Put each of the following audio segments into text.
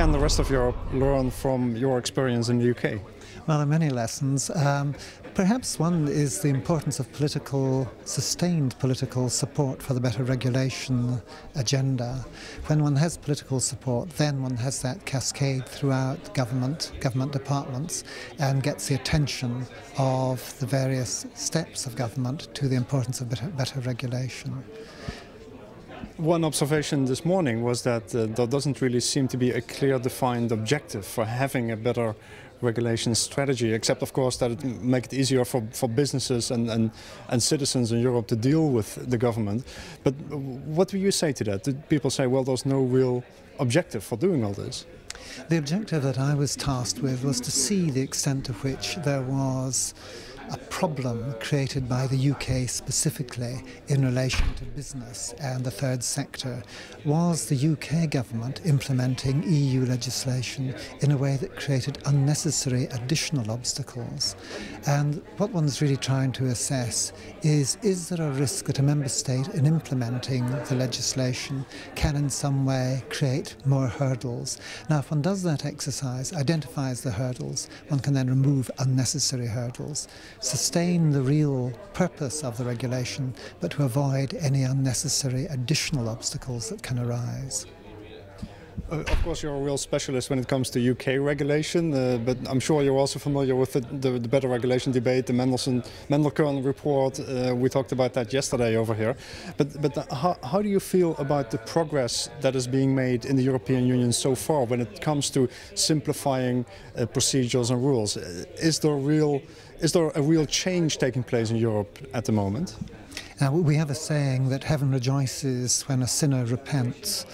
can the rest of Europe learn from your experience in the UK? Well, there are many lessons. Perhaps one is the importance of sustained political support for the better regulation agenda. When one has political support, then one has that cascade throughout government departments, and gets the attention of the various steps of government to the importance of better regulation. One observation this morning was that there doesn't really seem to be a clear defined objective for having a better regulation strategy, except of course that it makes it easier for businesses and citizens in Europe to deal with the government. But what do you say to that? Do people say, well, there's no real objective for doing all this? The objective that I was tasked with was to see the extent to which there was a problem created by the UK specifically in relation to business and the third sector. Was the UK government implementing EU legislation in a way that created unnecessary additional obstacles? And what one's really trying to assess is there a risk that a member state in implementing the legislation can in some way create more hurdles? Now, if one does that exercise, identifies the hurdles, one can then remove unnecessary hurdles, sustain the real purpose of the regulation, but to avoid any unnecessary additional obstacles that can arise. Of course, you're a real specialist when it comes to UK regulation, but I'm sure you're also familiar with the better regulation debate, the Mendelsohn report. We talked about that yesterday over here. But how do you feel about the progress that is being made in the European Union so far when it comes to simplifying procedures and rules? Is there a real change taking place in Europe at the moment? We have a saying that heaven rejoices when a sinner repents,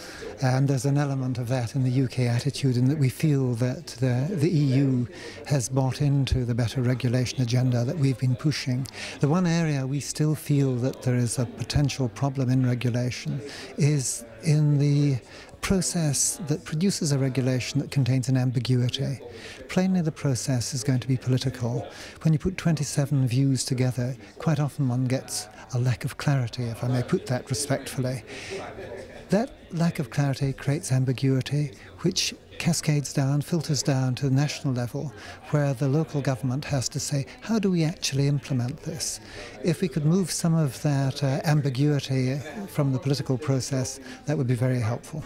and there's an element of that in the UK attitude, in that we feel that the EU has bought into the better regulation agenda that we've been pushing. The one area we still feel that there is a potential problem in regulation is in the process that produces a regulation that contains an ambiguity. Plainly, the process is going to be political. When you put 27 views together, quite often one gets a lack of clarity, if I may put that respectfully. That lack of clarity creates ambiguity, which cascades down, filters down to the national level, where the local government has to say, how do we actually implement this? If we could move some of that ambiguity from the political process, that would be very helpful.